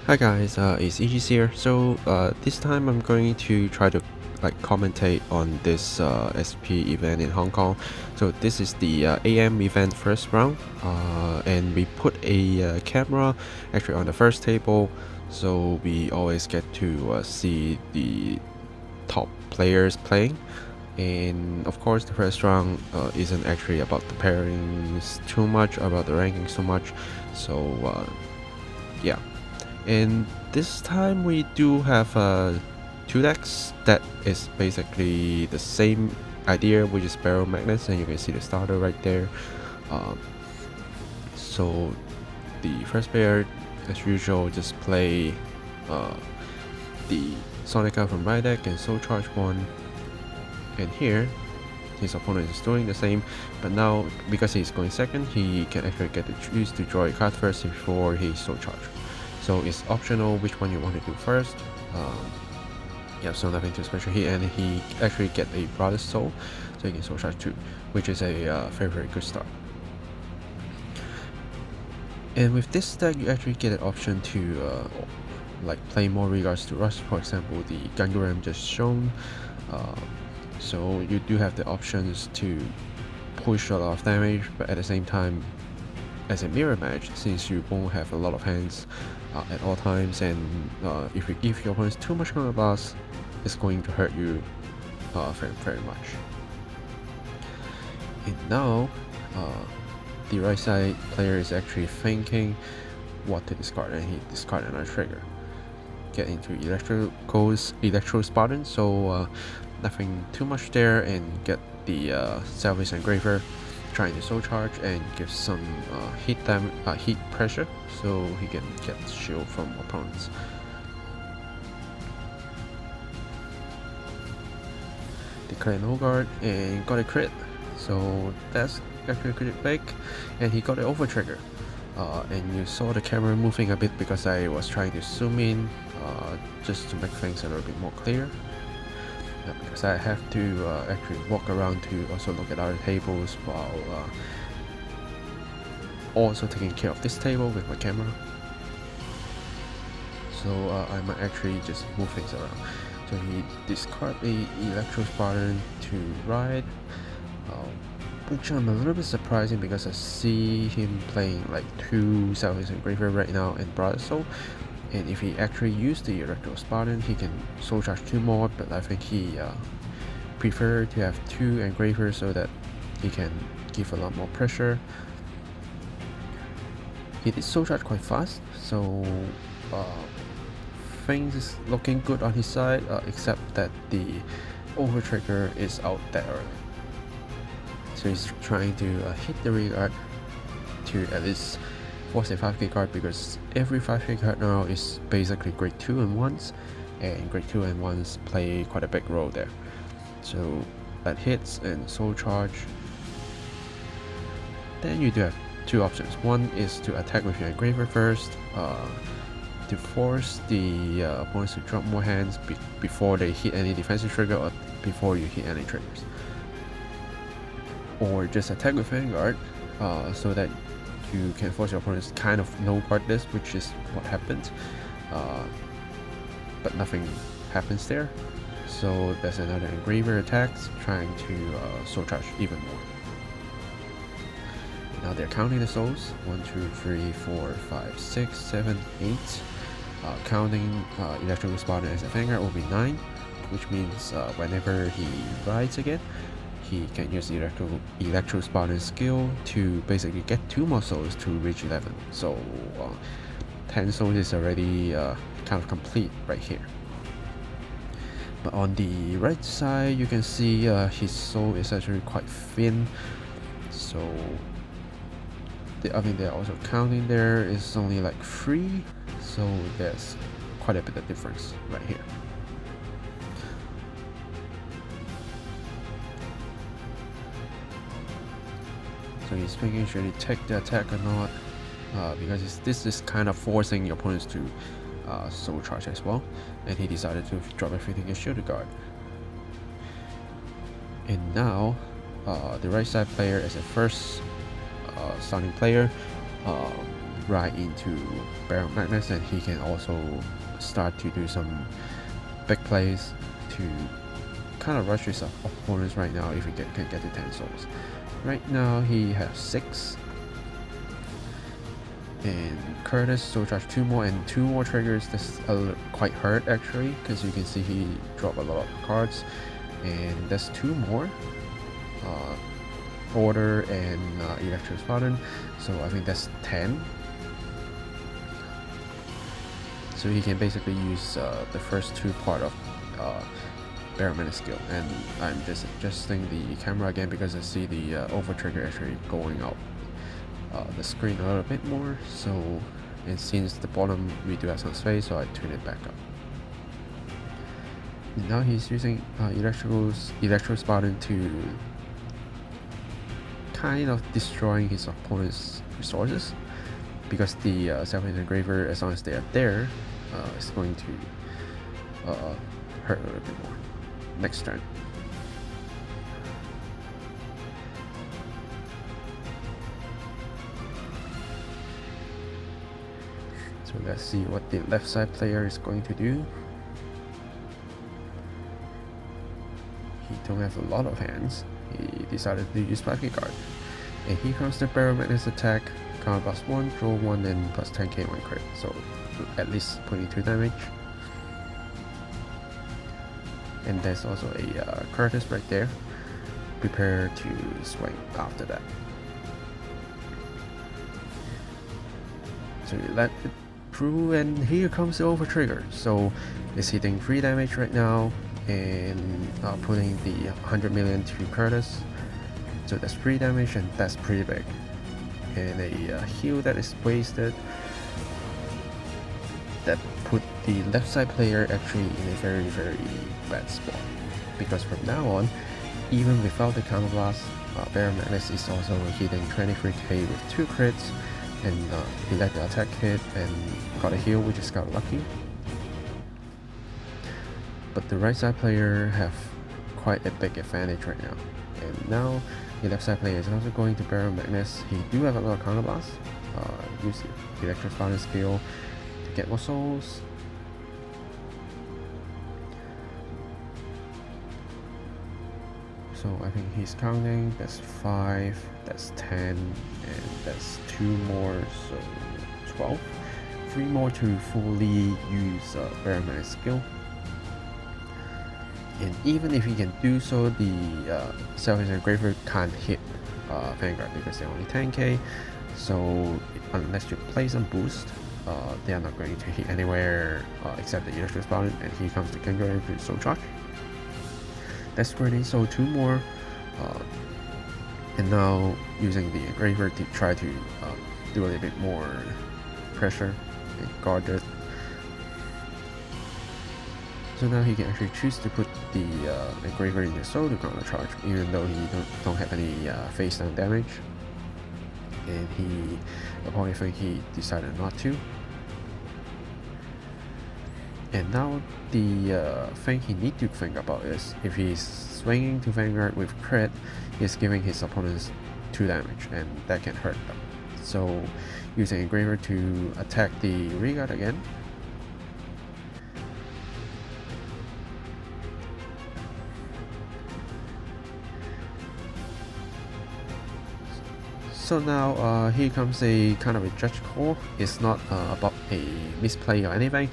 Hi guys, it's Aegis here. So this time I'm going to try to commentate on this SP event in Hong Kong. So this is the AM event first round, and we put a camera actually on the first table, so we always get to see the top players playing. And of course the first round isn't actually about the pairings too much, about the rankings too much, so yeah. And this time we do have two decks that is basically the same idea, which is Baromagnes, and you can see the starter right there. So the first player, as usual, just play the Sonica from right deck and Soul Charge 1. And here, his opponent is doing the same, but now because he's going second, he can actually get to choose to draw a card first before he Soul Charge. So it's optional which one you want to do first. Yeah, so nothing too special here, and he actually get a Brother's Soul, so he can Soul Charge 2, which is a very good start. And with this deck, you actually get an option to play more regards to rush. For example, the Ganguram just shown. So you do have the options to push a lot of damage, but at the same time, as a mirror match, since you won't have a lot of hands at all times, and if you give your opponents too much counterblast, it's going to hurt you very much. And now, the right side player is actually thinking what to discard, and he discarded another trigger. Get into Electro Spartan, so nothing too much there, and get the Salvage Engraver, trying to Soul Charge and give some heat pressure, so he can get shield from opponents. Declare no guard and got a crit, so that's actually pretty big, and he got an over trigger. And you saw the camera moving a bit because I was trying to zoom in just to make things a little bit more clear. Because I have to actually walk around to also look at other tables while also taking care of this table with my camera. So I might actually just move things around. So he discard a Electro Spartan to ride, which I'm a little bit surprising because I see him playing like 2 Salvage Engraver right now and Brother's Soul. And if he actually used the Electro Spartan, he can Soul Charge 2 more, but I think he preferred to have 2 Engravers so that he can give a lot more pressure. He did Soul Charge quite fast, so things is looking good on his side, except that the over trigger is out that early. So he's trying to hit the rear guard to at least force a 5k card, because every 5k card now is basically grade 2 and 1s, and grade 2 and 1s play quite a big role there. So that hits and Soul Charge. Then you do have 2 options. One is to attack with your Engraver first, to force the opponents to drop more hands before they hit any defensive trigger or before you hit any triggers. Or just attack with Vanguard, so that you can force your opponents kind of no guard this, which is what happened, but nothing happens there. So there's another Engraver attack trying to Soul Charge even more. Now they're counting the souls: 1, 2, 3, 4, 5, 6, 7, 8. Counting Electro Spartan as a Vanguard will be 9, which means whenever he rides again, he can use the Electro Spartan skill to basically get 2 more souls to reach 11. So 10 souls is already kind of complete right here. But on the right side, you can see his soul is actually quite thin. So I mean, they're also counting there is only like 3. So there's quite a bit of difference right here. So he's thinking, should he take the attack or not, because this is kind of forcing your opponents to Soul Charge as well, and he decided to drop everything and Shield Guard. And now the right side player as a first starting player right into Baromagnes, and he can also start to do some big plays to kind of rush his opponents right now if he can get to 10 souls. Right now he has 6. And Curtis soul charge 2 more and 2 more triggers. This quite hurt actually, because you can see he dropped a lot of cards. And there's 2 more. Order and Electro Spartan. So I think that's 10. So he can basically use the first 2 part of Baromagnes skill. And I'm just adjusting the camera again because I see the over trigger actually going out the screen a little bit more. So, and since the bottom we do have some space, so I turn it back up. And now he's using Electro Spartan to kind of destroying his opponent's resources, because the Self-Hidden Engraver, as long as they are there, is going to hurt a little bit more next turn. So let's see what the left side player is going to do. He don't have a lot of hands. He decided to use Vanguard. And here comes the Baromagnes attack. Counter plus 1, draw 1, and plus 10k 1 crit. So at least 22 damage. And there's also a Curtis right there. Prepare to swing after that. So you let it through, and here comes the over trigger. So it's hitting 3 damage right now, and putting the 100 million to Curtis. So that's 3 damage, and that's pretty big. And a heal that is wasted, that put the left side player actually in a very, very bad spot. Because from now on, even without the counter blast, Baromagnes is also hitting 23k with 2 crits, and he let the attack hit and got a heal, which is kind of lucky. But the right side player have quite a big advantage right now. And now the left side player is also going to Baromagnes. He do have a lot of counter blast. Use the Electro Spartan skill to get more souls. So I think he's counting. That's 5, that's 10, and that's 2 more, so 12. 3 more to fully use Baromagnes skill. And even if he can do so, the Self-Hidden Engraver can't hit Vanguard because they're only 10k. So unless you play some boost, they are not going to hit anywhere except the Electro Spartan. And here comes the Vanguard to soul charge. That's pretty. So 2 more, and now using the Engraver to try to do a little bit more pressure and guard it. So now he can actually choose to put the Engraver in the soul to counter charge, even though he don't have any face down damage. And upon everything, he decided not to. And now the thing he need to think about is, if he's swinging to Vanguard with crit, he's giving his opponents 2 damage, and that can hurt them. So using Engraver to attack the Regard again. So now here comes a kind of a judge call. It's not about a misplay or anything,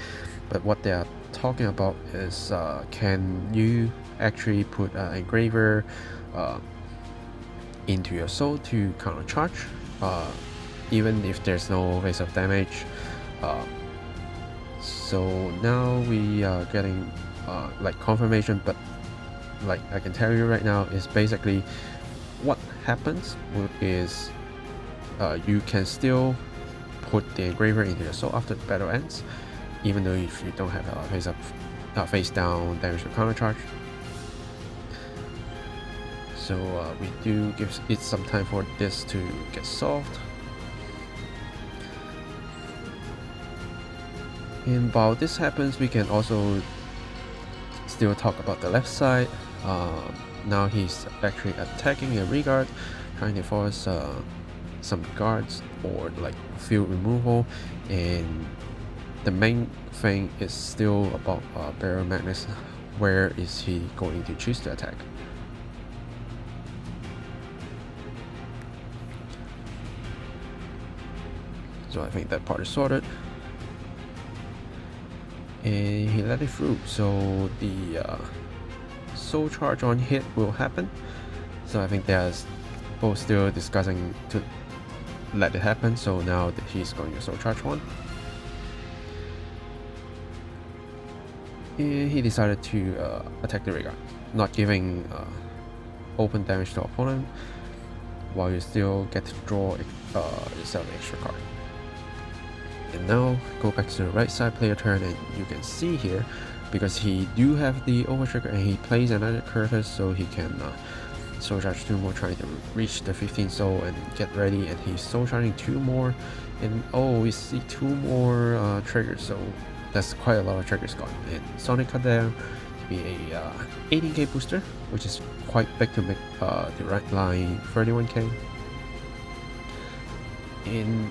but what they are talking about is, can you actually put an Engraver into your soul to counter charge, even if there's no face-up damage. So now we are getting like confirmation, but like I can tell you right now, is basically what happens is, you can still put the Engraver into your soul after the battle ends, even though if you don't have a face down damage to counter charge. So we do give it some time for this to get solved. And while this happens, we can also still talk about the left side. Now he's actually attacking a Regard, trying to force some guards or like field removal, and the main thing is still about Baromagnes. Where is he going to choose to attack? So I think that part is sorted. And he let it through, so the soul charge on hit will happen. So I think they're both still discussing to let it happen, so now he's going to soul charge one. And he decided to attack the rearguard, not giving open damage to opponent, while you still get to draw yourself an extra card. And now go back to the right side player turn, and you can see here, because he do have the over trigger and he plays another Curtis, so he can soul charge 2 more, trying to reach the 15 soul and get ready, and he's soul charging 2 more, and oh, we see 2 more triggers, so that's quite a lot of triggers gone. And Sonic cut there to be a 18k booster, which is quite big to make the right line 31k. And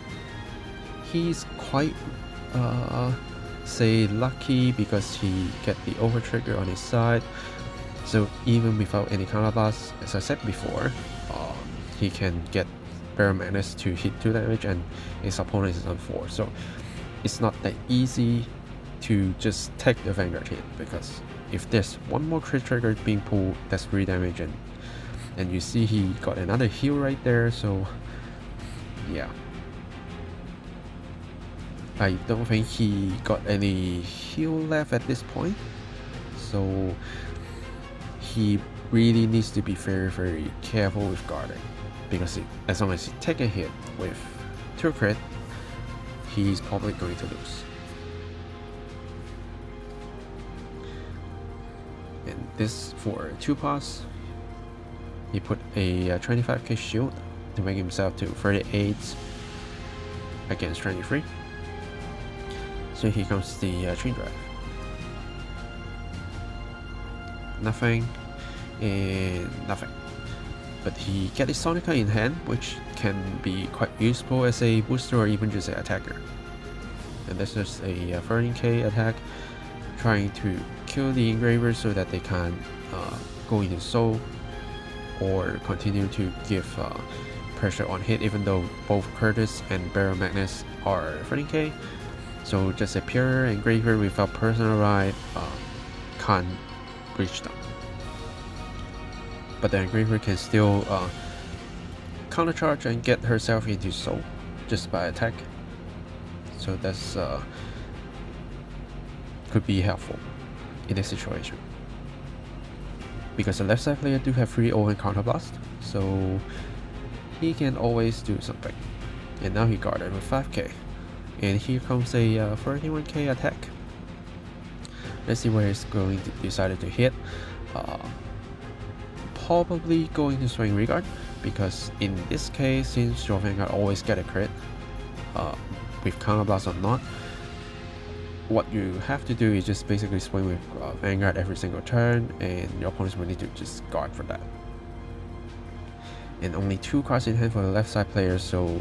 he's quite say lucky because he get the over trigger on his side, so even without any counterblast, as I said before, he can get Baromagnes to hit 2 damage and his opponent is on 4, so it's not that easy to just take the Vanguard hit, because if there's one more crit trigger being pulled, that's 3 damage, and you see he got another heal right there, so yeah. I don't think he got any heal left at this point, so he really needs to be very careful with guarding, because as long as he take a hit with 2 crit, he's probably going to lose. And this for 2 pass, he put a 25k shield to make himself to 38 against 23. So here comes the Chain Drive. Nothing and nothing. But he gets his Sonica in hand, which can be quite useful as a booster or even just an attacker. And this is a 13k attack, trying to kill the engravers so that they can go into soul or continue to give pressure on hit, even though both Curtis and Baromagnes are 13k. So just a pure engraver without personal ride can't reach them. But the engraver can still counter charge and get herself into soul just by attack. So that's could be helpful in this situation, because the left side player do have 3 open counterblast, so he can always do something. And now he guarded with 5k, and here comes a 31k attack. Let's see where he's going to decide to hit. Probably going to swing regard, because in this case, since your Vanguard always get a crit with counterblast or not, what you have to do is just basically swing with Vanguard every single turn, and your opponents will need to just guard for that. And only 2 cards in hand for the left side player, so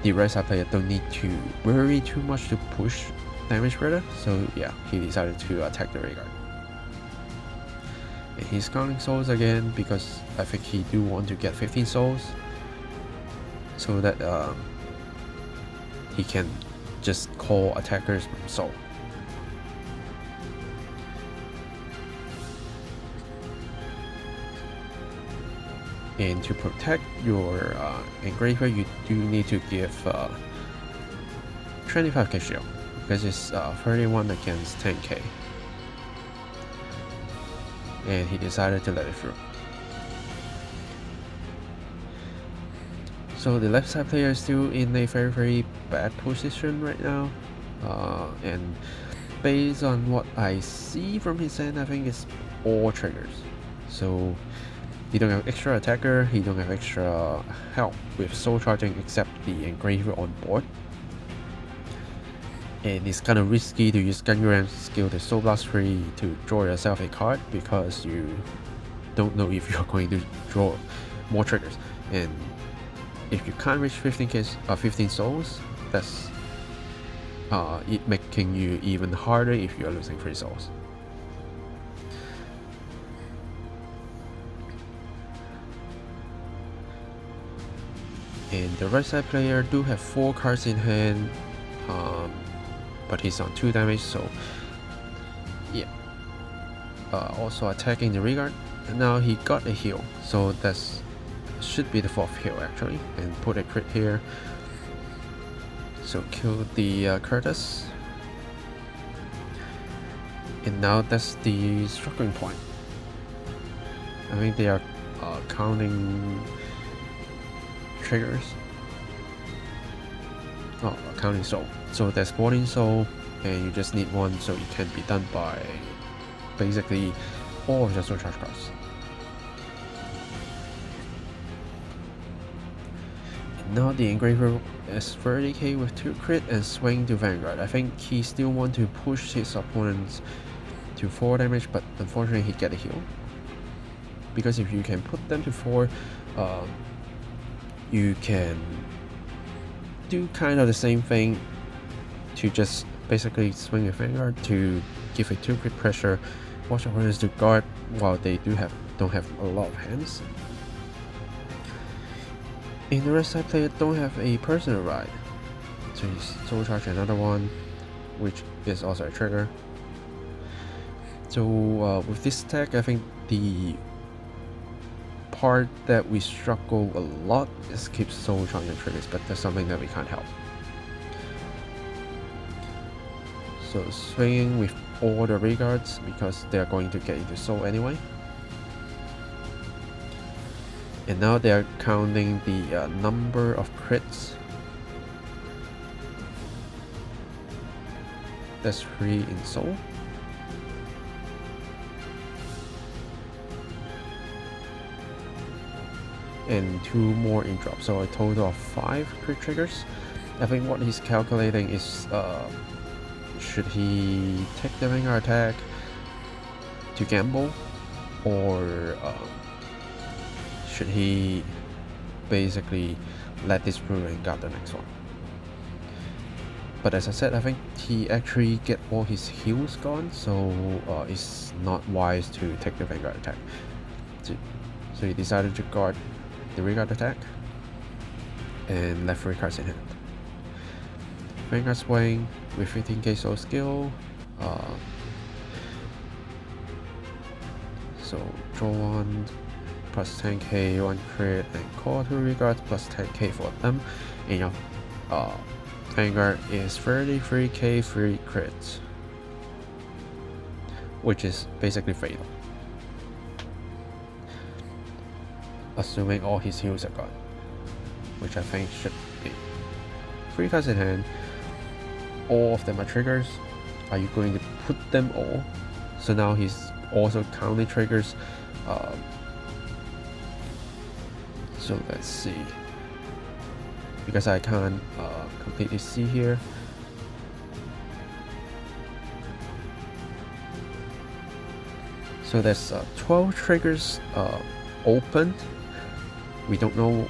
the right side player don't need to worry too much to push damage further. So yeah, he decided to attack the Vanguard. And he's counting souls again, because I think he do want to get 15 souls, so that he can just call attackers from soul. And to protect your engraver, you do need to give 25k shield, because it's 31 against 10k. And he decided to let it through. So the left side player is still in a very bad position right now, and based on what I see from his hand, I think it's all triggers. So he don't have extra attacker, he don't have extra help with soul charging except the engraver on board. And it's kind of risky to use Gangram's skill to Soul Blast 3 to draw yourself a card, because you don't know if you're going to draw more triggers. And if you can't reach 15 souls, that's it making you even harder if you're losing 3 souls. And the right side player do have 4 cards in hand, but he's on 2 damage, so yeah. Also attacking the rearguard, and now he got a heal, so that's should be the 4th heal actually, and put a crit here. So kill the Curtis, and now that's the struggling point. I think they are counting triggers. Oh, counting soul. So there's 14 soul, and you just need 1, so it can be done by basically all of your soul charge cards. Now the engraver is 30k with 2 crit and swing to Vanguard. I think he still want to push his opponents to 4 damage, but unfortunately he get a heal. Because if you can put them to 4, you can do kind of the same thing to just basically swing a Vanguard to give a 2 crit pressure, force your opponents to guard while they don't have a lot of hands. And the rest side player don't have a personal ride, so you soul charge another one, which is also a trigger. So with this tech, I think the part that we struggle a lot is keep soul charging triggers, but that's something that we can't help. So swinging with all the rearguards because they are going to get into soul anyway. And now they are counting the number of crits. That's 3 in soul. And 2 more in drop, so a total of 5 crit triggers. I think what he's calculating is should he take the Vanguard attack to gamble, or should he basically let this through and got the next one. But as I said, I think he actually get all his heals gone, so it's not wise to take the Vanguard attack. So he decided to guard the rearguard attack and left 3 cards in hand. Vanguard swing with 15k soul skill. So draw 1 plus 10k, 1 crit, and call 2 rearguards plus 10k for them. And your Vanguard is 33k 3 crits, which is basically fatal, assuming all his heals are gone, which I think should be. 3 cards in hand, all of them are triggers. Are you going to put them all? So now he's also counting triggers. So let's see, because I can't completely see here. So there's 12 triggers open. We don't know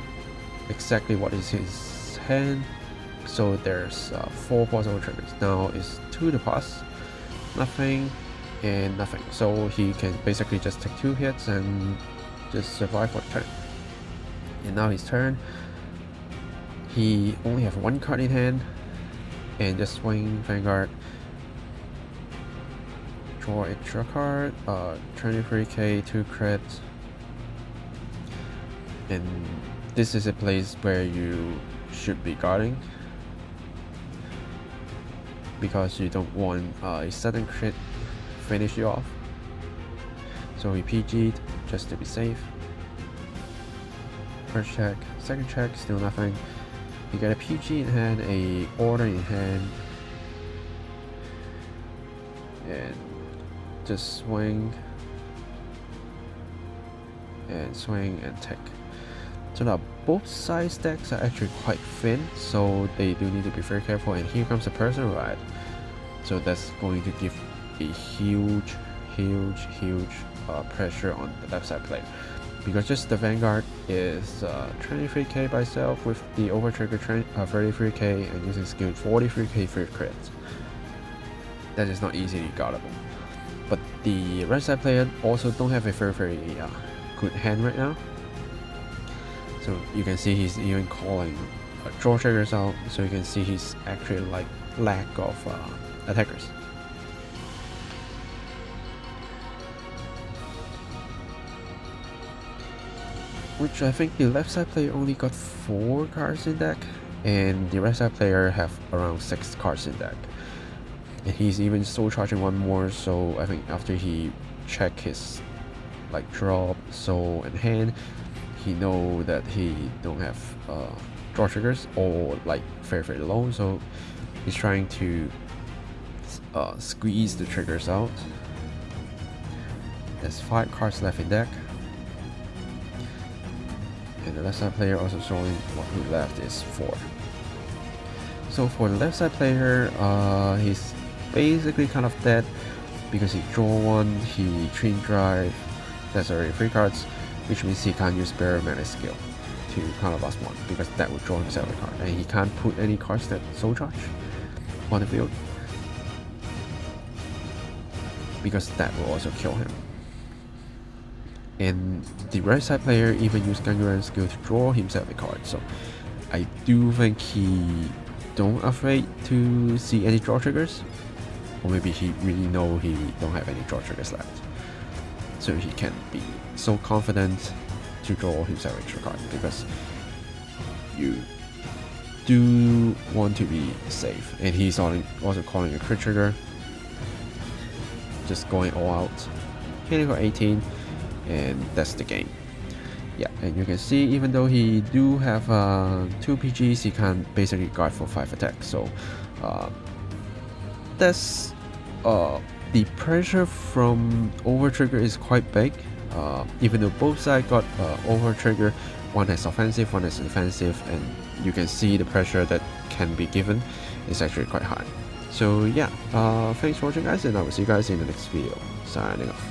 exactly what is his hand, so there's 4 possible triggers. Now it's 2 to pass, nothing, and nothing. So he can basically just take 2 hits and just survive for the turn. And now his turn, he only have 1 card in hand, and just swing Vanguard, draw extra card, 23k 2 crits. And this is a place where you should be guarding, because you don't want a sudden crit finish you off. So he PG'd just to be safe. First check, second check, still nothing. You get a PG in hand, a order in hand, and just swing and swing and take. So now both side stacks are actually quite thin, so they do need to be very careful. And here comes a personal ride, so that's going to give a huge pressure on the left side player. because just the Vanguard is 23k by itself with the overtrigger 33k and using skill 43k free crits. That is not easily guardable. But the right side player also don't have a very good hand right now. So you can see he's even calling draw triggers out, so you can see he's actually like lack of attackers. Which I think the left side player only got 4 cards in deck, and the right side player have around 6 cards in deck. And he's even soul charging one more, so I think after he check his like drop, soul and hand, he know that he don't have draw triggers or like very low, so he's trying to squeeze the triggers out. There's 5 cards left in deck. And the left side player also showing what he left is 4. So for the left side player, he's basically kind of dead because he draw 1, he chain drive, that's already 3 cards, which means he can't use Baromagnes skill to counter last 1 because that would draw himself a card, and he can't put any cards that soul charge on the field because that will also kill him. And the right side player even used Ganguran skill to draw himself a card, so I do think he don't afraid to see any draw triggers, or maybe he really know he don't have any draw triggers left, so he can be so confident to draw himself extra card because you do want to be safe. And he's also calling a crit trigger, just going all out, hitting for 18. And that's the game. Yeah, and you can see even though he do have 2 PGs, he can basically guard for 5 attacks. So that's the pressure from overtrigger is quite big. Even though both sides got overtrigger, one has offensive, one has defensive, and you can see the pressure that can be given is actually quite high. So yeah, thanks for watching guys, and I will see you guys in the next video. Signing off.